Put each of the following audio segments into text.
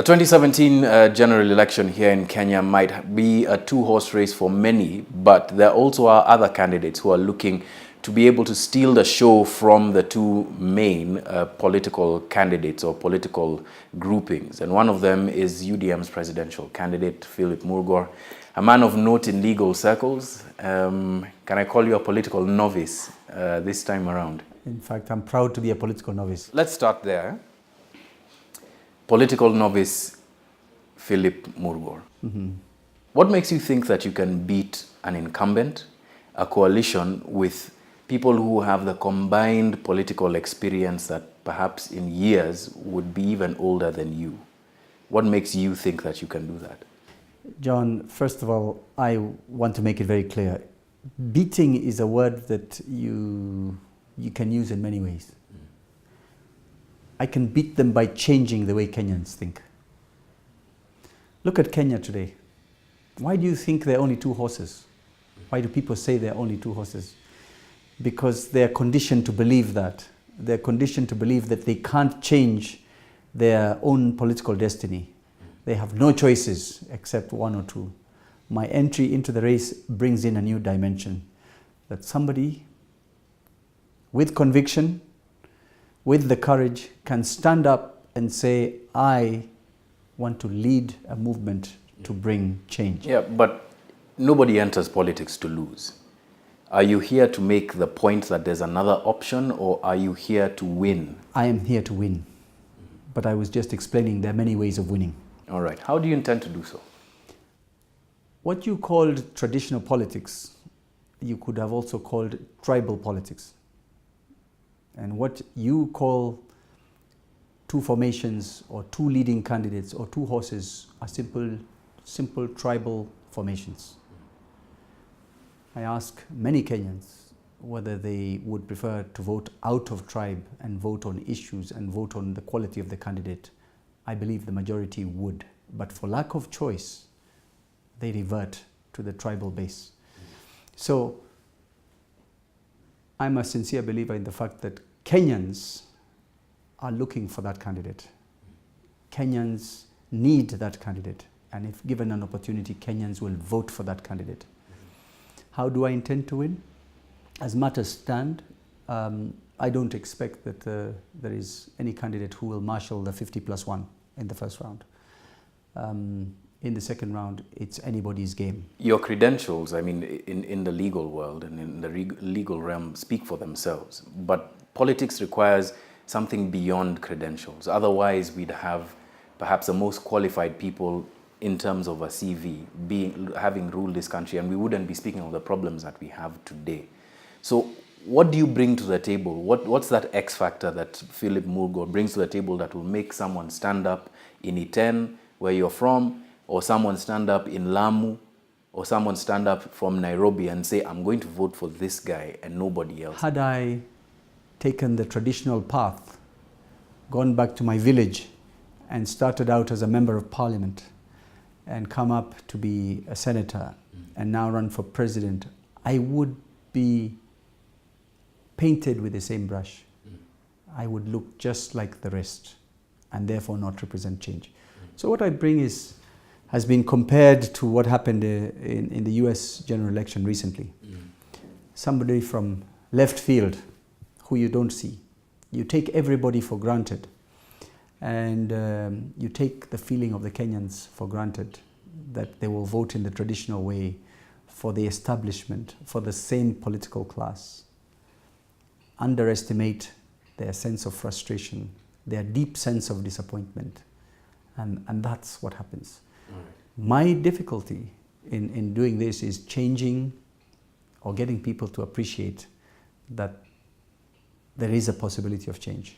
A 2017 general election here in Kenya might be a two-horse race for many, but there also are other candidates who are looking to be able to steal the show from the two main political candidates or political groupings. And one of them is UDM's presidential candidate, Philip Murgor, a man of note in legal circles. Can I call you a political novice this time around? In fact, I'm proud to be a political novice. Let's start there. Political novice, Philip Murgor. Mm-hmm. What makes you think that you can beat an incumbent, a coalition with people who have the combined political experience that perhaps in years would be even older than you? What makes you think that you can do that? John, first of all, I want to make it very clear. Beating is a word that you can use in many ways. I can beat them by changing the way Kenyans think. Look at Kenya today. Why do you think there are only two horses? Why do people say there are only two horses? Because they are conditioned to believe that. They're conditioned to believe that they can't change their own political destiny. They have no choices except one or two. My entry into the race brings in a new dimension. That somebody with conviction, with the courage, can stand up and say, I want to lead a movement to bring change. Yeah, but nobody enters politics to lose. Are you here to make the point that there's another option, or are you here to win? I am here to win. But I was just explaining there are many ways of winning. All right. How do you intend to do so? What you called traditional politics, you could have also called tribal politics. And what you call two formations or two leading candidates or two horses are simple tribal formations. I ask many Kenyans whether they would prefer to vote out of tribe and vote on issues and vote on the quality of the candidate. I believe the majority would, but for lack of choice, they revert to the tribal base. So I'm a sincere believer in the fact that Kenyans are looking for that candidate. Kenyans need that candidate. And if given an opportunity, Kenyans will vote for that candidate. How do I intend to win? As matters stand, I don't expect that there is any candidate who will marshal the 50+1 in the first round. In the second round, it's anybody's game. Your credentials, I mean, in the legal world and in the legal realm speak for themselves. But politics requires something beyond credentials. Otherwise, we'd have perhaps the most qualified people in terms of a CV having ruled this country, and we wouldn't be speaking of the problems that we have today. So what do you bring to the table? What's that X factor that Philip Murgor brings to the table that will make someone stand up in Iten, where you're from, or someone stand up in Lamu, or someone stand up from Nairobi and say, I'm going to vote for this guy and nobody else? Had I taken the traditional path, gone back to my village and started out as a member of parliament and come up to be a senator and now run for president, I would be painted with the same brush. I would look just like the rest and therefore not represent change. So what I bring has been compared to what happened in the US general election recently. Somebody from left field who you don't see. You take everybody for granted, and you take the feeling of the Kenyans for granted that they will vote in the traditional way for the establishment, for the same political class. Underestimate their sense of frustration, their deep sense of disappointment, and that's what happens. My difficulty in doing this is changing or getting people to appreciate that there is a possibility of change.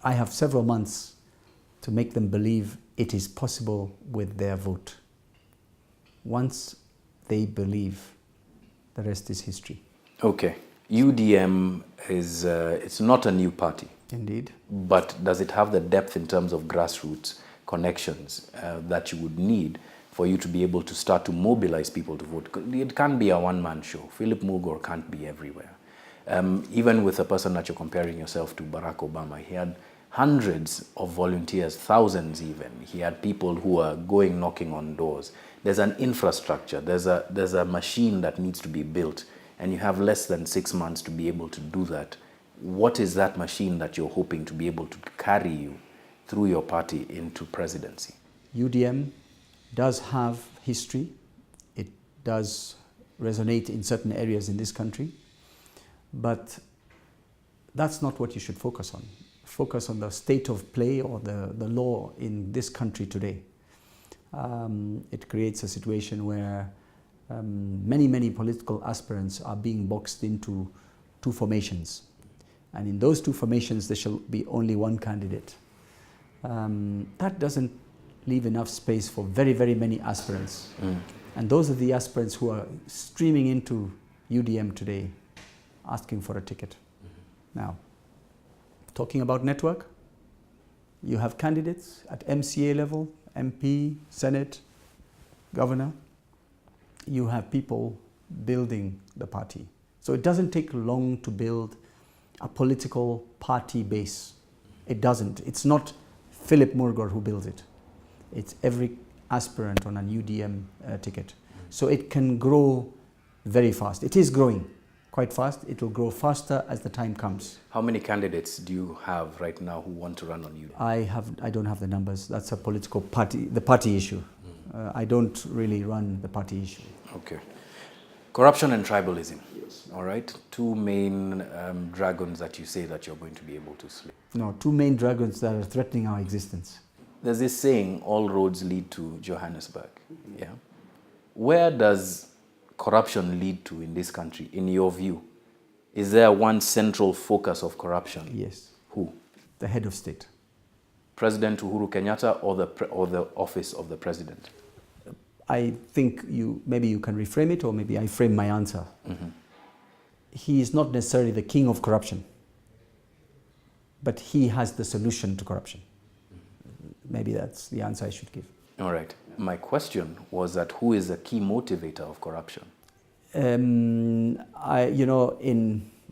I have several months to make them believe it is possible with their vote. Once they believe, the rest is history. Okay. UDM is it's not a new party. Indeed. But does it have the depth in terms of grassroots connections that you would need for you to be able to start to mobilize people to vote? It can't be a one-man show. Philip Murgor can't be everywhere. Even with a person that you're comparing yourself to, Barack Obama, he had hundreds of volunteers, thousands even. He had people who are going knocking on doors. There's an infrastructure, there's a machine that needs to be built, and you have less than 6 months to be able to do that. What is that machine that you're hoping to be able to carry you through your party into presidency? UDM does have history. It does resonate in certain areas in this country, but that's not what you should focus on. Focus on the state of play or the law in this country today. It creates a situation where many political aspirants are being boxed into two formations. And in those two formations, there shall be only one candidate. That doesn't leave enough space for very many aspirants. And those are the aspirants who are streaming into UDM today, asking for a ticket. Now, talking about network, you have candidates at MCA level, MP, Senate, Governor. You have people building the party. So it doesn't take long to build a political party base. It doesn't. It's not Philip Murgor who builds it. It's every aspirant on an UDM ticket. So it can grow very fast. It is growing quite fast. It will grow faster as the time comes. How many candidates do you have right now who want to run on UDM? I don't have the numbers. That's a political party, the party issue. I don't really run the party issue. Okay. Corruption and tribalism. Yes. All right. Two main dragons that you say that you're going to be able to slay. No, two main dragons that are threatening our existence. There's this saying, all roads lead to Johannesburg. Yeah. Where does corruption lead to in this country, in your view? Is there one central focus of corruption? Yes. Who? The head of state. President Uhuru Kenyatta or the office of the president? I think maybe you can reframe it, or maybe I frame my answer. He is not necessarily the king of corruption, but he has the solution to corruption. Maybe that's the answer I should give. All right. My question was that who is the key motivator of corruption? In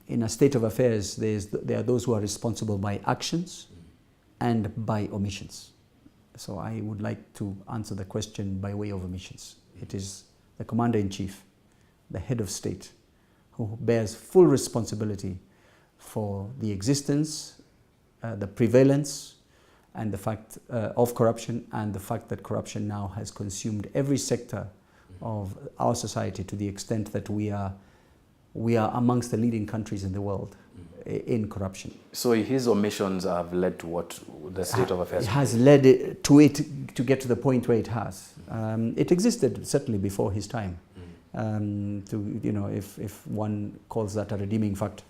a state of affairs, there are those who are responsible by actions and by omissions. So I would like to answer the question by way of omissions. It is the commander-in-chief, the head of state, who bears full responsibility for the existence, the prevalence, and the fact of corruption, and the fact that corruption now has consumed every sector of our society to the extent that we are amongst the leading countries in the world in corruption. So his omissions have led to what the state of affairs? It has led to it to get to the point where it has. It existed certainly before his time. If one calls that a redeeming factor,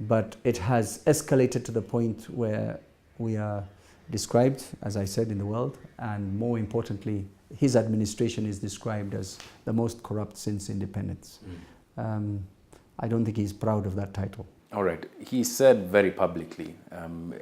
but it has escalated to the point where we are described, as I said, in the world, and more importantly, his administration is described as the most corrupt since independence. I don't think he's proud of that title. All right. He said very publicly, and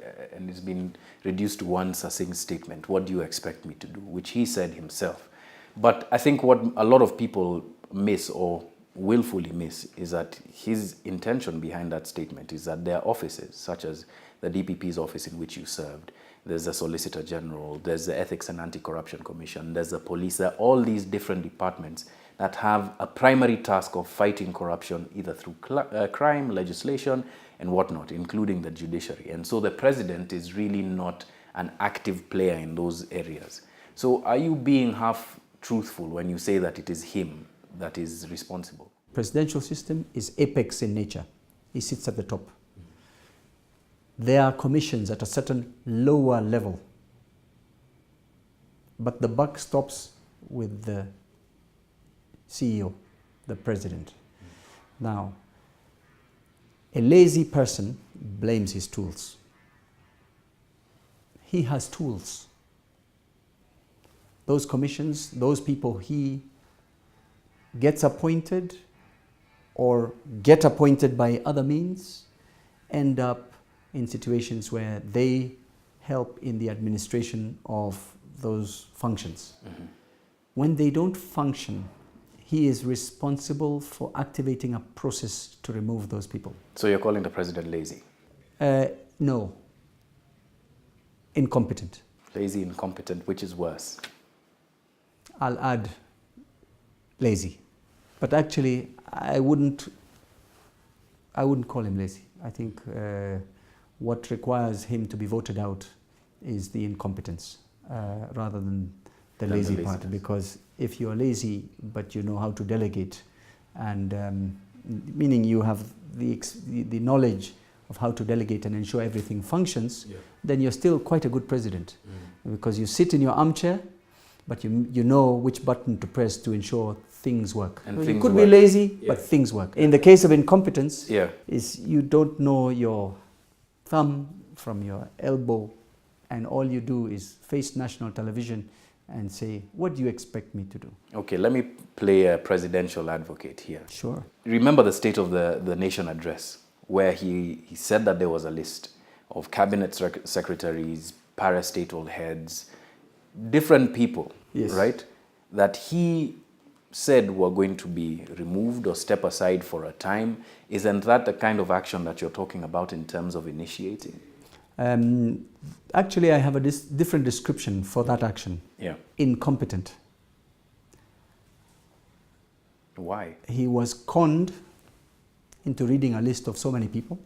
it's been reduced to one succinct statement, "What do you expect me to do?" which he said himself. But I think what a lot of people miss or willfully miss is that his intention behind that statement is that there are offices, such as the DPP's office in which you served, there's the Solicitor General, there's the Ethics and Anti-Corruption Commission, there's the police, there are all these different departments that have a primary task of fighting corruption either through crime, legislation, and whatnot, including the judiciary. And so the president is really not an active player in those areas. So are you being half truthful when you say that it is him that is responsible? Presidential system is apex in nature. He sits at the top. There are commissions at a certain lower level, but the buck stops with the CEO, the president. Now, a lazy person blames his tools. He has tools. Those commissions, those people he gets appointed or get appointed by other means, end up in situations where they help in the administration of those functions. When they don't function, he is responsible for activating a process to remove those people. So you're calling the president lazy? No. incompetent. Lazy, incompetent, which is worse? I'll add lazy. But actually, I wouldn't call him lazy. I think what requires him to be voted out is the incompetence rather than the lazy part. Because if you're lazy but you know how to delegate, and meaning you have the knowledge of how to delegate and ensure everything functions, then you're still quite a good president. Because you sit in your armchair, but you know which button to press to ensure things work. And you could be lazy, but things work. In the case of incompetence, is you don't know your thumb from your elbow, and all you do is face national television and say, what do you expect me to do? Okay, let me play a presidential advocate here. Sure. Remember the State of the Nation address, where he said that there was a list of cabinet secretaries, parastatal heads, different people, right, that he said were going to be removed or step aside for a time. Isn't that the kind of action that you're talking about in terms of initiating? Actually, I have a different description for that action. Incompetent. Why? He was conned into reading a list of so many people,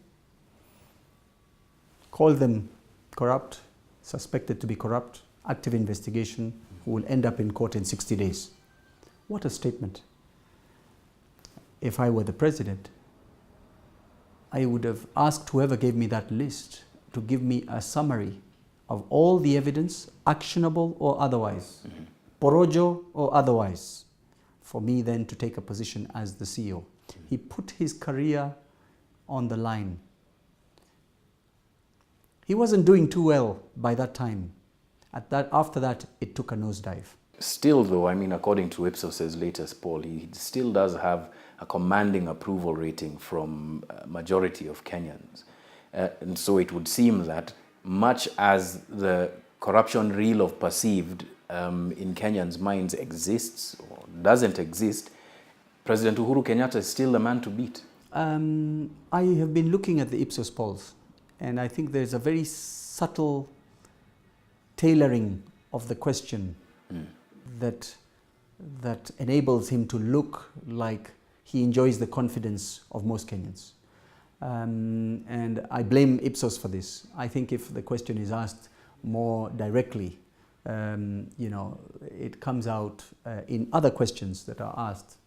called them corrupt, suspected to be corrupt, active investigation, who will end up in court in 60 days. What a statement. If I were the president, I would have asked whoever gave me that list to give me a summary of all the evidence, actionable or otherwise, porojo or otherwise, for me then to take a position as the CEO. He put his career on the line. He wasn't doing too well by that time. After that, it took a nosedive. Still though, I mean, according to Ipsos's latest poll, he still does have a commanding approval rating from a majority of Kenyans. And so it would seem that much as the corruption reel of perceived in Kenyans' minds exists or doesn't exist, President Uhuru Kenyatta is still the man to beat. I have been looking at the Ipsos polls, and I think there's a very subtle tailoring of the question that enables him to look like he enjoys the confidence of most Kenyans. And I blame Ipsos for this. I think if the question is asked more directly, it comes out in other questions that are asked.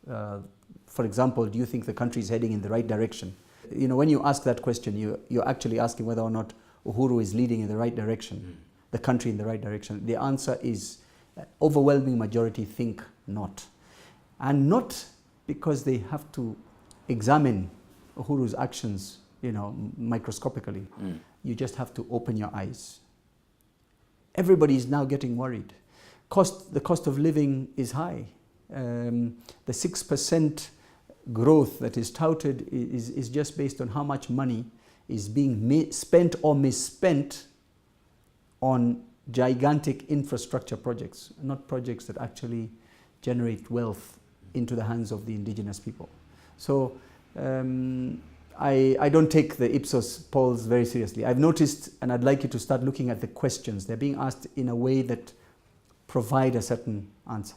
For example, do you think the country is heading in the right direction? When you ask that question, you're actually asking whether or not Uhuru is leading in the right direction, the country in the right direction. The answer is overwhelming majority think not. And not because they have to examine Uhuru's actions, microscopically. You just have to open your eyes. Everybody is now getting worried. The cost of living is high. The 6% growth that is touted is just based on how much money is being spent or misspent on gigantic infrastructure projects, not projects that actually generate wealth into the hands of the indigenous people. So I don't take the Ipsos polls very seriously. I've noticed, and I'd like you to start looking at the questions. They're being asked in a way that provide a certain answer.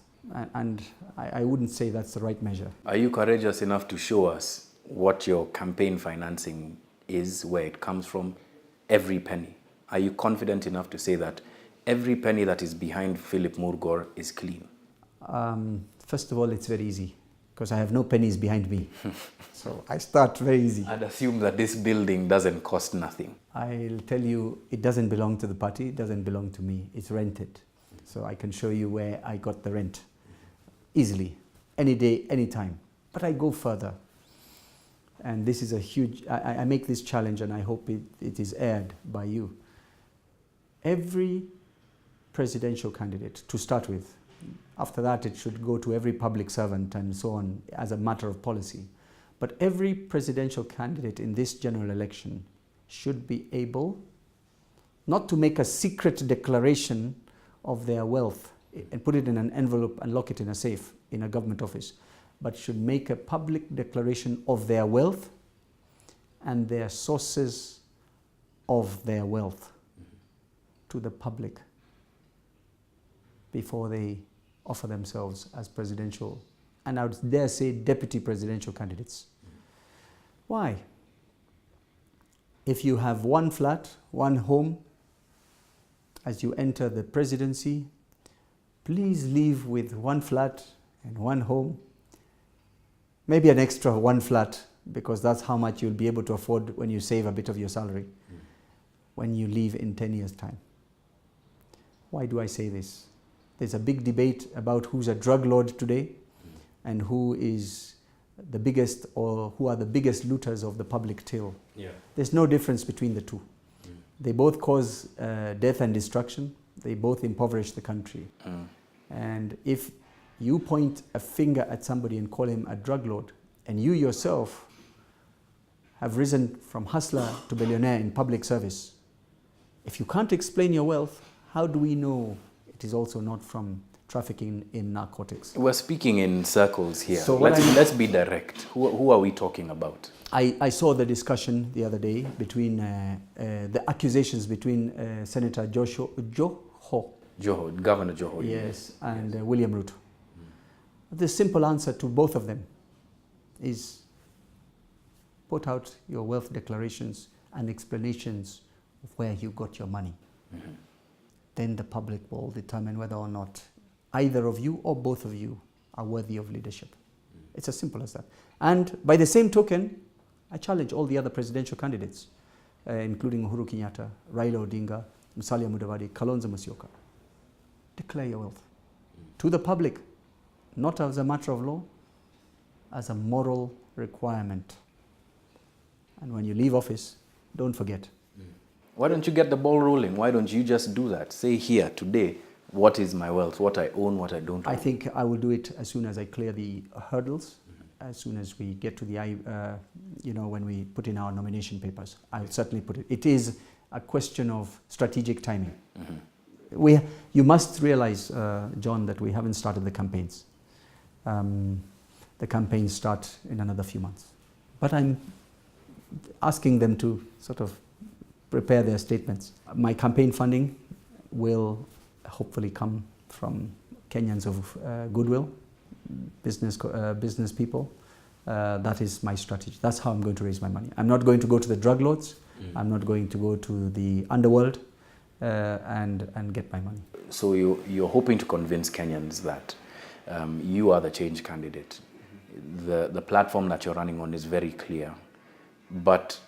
And I wouldn't say that's the right measure. Are you courageous enough to show us what your campaign financing is, where it comes from, every penny? Are you confident enough to say that every penny that is behind Philip Murgor is clean? First of all, it's very easy, because I have no pennies behind me. So I start very easy. I'd assume that this building doesn't cost nothing. I'll tell you, it doesn't belong to the party, it doesn't belong to me. It's rented. So I can show you where I got the rent. Easily, any day, any time. But I go further. And this is a huge, I make this challenge, and I hope it is aired by you. Every presidential candidate, to start with, after that it should go to every public servant and so on as a matter of policy. But every presidential candidate in this general election should be able not to make a secret declaration of their wealth and put it in an envelope and lock it in a safe in a government office, but should make a public declaration of their wealth and their sources of their wealth. to the public before they offer themselves as presidential, and I would dare say deputy presidential candidates. Why? If you have one flat, one home, as you enter the presidency, please leave with one flat and one home, maybe an extra one flat, because that's how much you'll be able to afford when you save a bit of your salary when you leave in 10 years' time. Why do I say this? There's a big debate about who's a drug lord today and who is the biggest, or who are the biggest looters of the public till. Yeah. There's no difference between the two. They both cause death and destruction. They both impoverish the country. And if you point a finger at somebody and call him a drug lord, and you yourself have risen from hustler to billionaire in public service, if you can't explain your wealth, how do we know it is also not from trafficking in narcotics? We're speaking in circles here. So let's be direct. Who are we talking about? I saw the discussion the other day between the accusations between Senator Governor Joho. Yes, and William Ruto. The simple answer to both of them is put out your wealth declarations and explanations of where you got your money. Then the public will determine whether or not either of you or both of you are worthy of leadership. It's as simple as that. And by the same token, I challenge all the other presidential candidates, including Uhuru Kenyatta, Raila Odinga, Musalia Mudavadi, Kalonzo Musyoka. Declare your wealth to the public, not as a matter of law, as a moral requirement. And when you leave office, don't forget. Why don't you get the ball rolling? Why don't you just do that? Say here, today, what is my wealth, what I own, what I don't own. I think I will do it as soon as I clear the hurdles, as soon as we get to the, when we put in our nomination papers. I will certainly put it. It is a question of strategic timing. You must realize, John, that we haven't started the campaigns. The campaigns start in another few months. But I'm asking them to sort of prepare their statements. My campaign funding will hopefully come from Kenyans of goodwill, business people. That is my strategy. That's how I'm going to raise my money. I'm not going to go to the drug lords. I'm not going to go to the underworld and get my money. So you're hoping to convince Kenyans that you are the change candidate. The platform that you're running on is very clear. But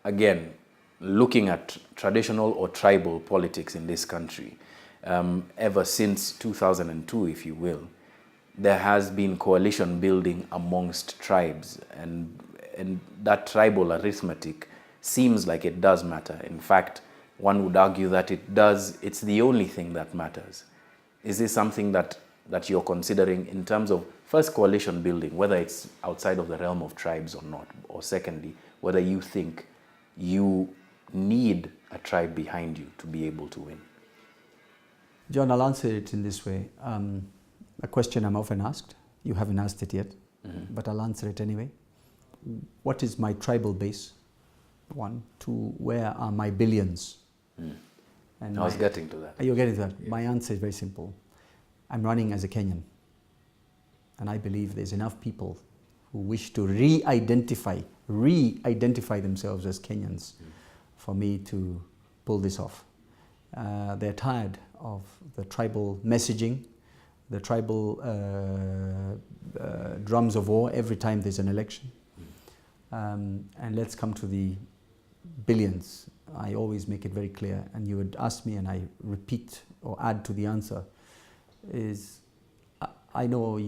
again, looking at traditional or tribal politics in this country, ever since 2002, if you will, there has been coalition building amongst tribes, and that tribal arithmetic seems like it does matter. In fact, one would argue that it does. It's the only thing that matters. Is this something that you're considering in terms of, first, coalition building, whether it's outside of the realm of tribes or not, or secondly, whether you think you need a tribe behind you to be able to win? John, I'll answer it in this way. A question I'm often asked. You haven't asked it yet, but I'll answer it anyway. What is my tribal base? 1, 2, where are my billions? And I was getting to that. You're getting to that. Yeah. My answer is very simple. I'm running as a Kenyan, and I believe there's enough people who wish to re-identify themselves as Kenyans for me to pull this off. They're tired of the tribal messaging, the tribal drums of war every time there's an election. And let's come to the billions. I always make it very clear, and you would ask me and I repeat or add to the answer, is I know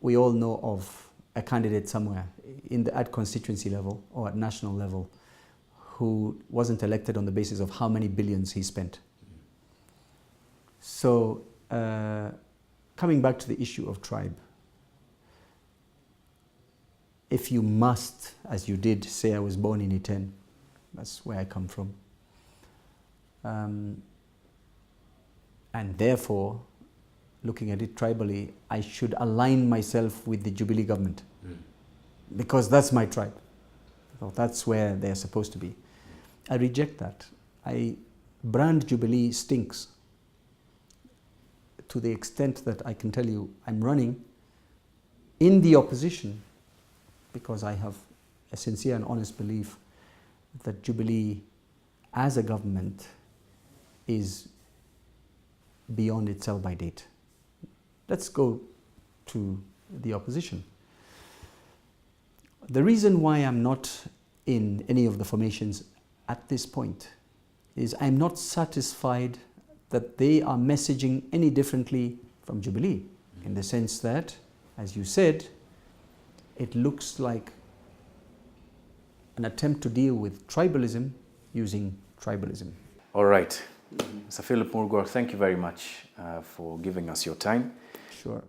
we all know of a candidate somewhere at constituency level or at national level who wasn't elected on the basis of how many billions he spent. So coming back to the issue of tribe, if you must, as you did, say I was born in Iten, that's where I come from, and therefore, looking at it tribally, I should align myself with the Jubilee government because that's my tribe. So that's where they're supposed to be. I reject that. I brand Jubilee stinks to the extent that I can tell you I'm running in the opposition because I have a sincere and honest belief that Jubilee as a government is beyond its sell-by date. Let's go to the opposition. The reason why I'm not in any of the formations at this point is I'm not satisfied that they are messaging any differently from Jubilee, in the sense that, as you said, it looks like an attempt to deal with tribalism using tribalism. All right. Mr. Philip Murgor, thank you very much for giving us your time. Sure.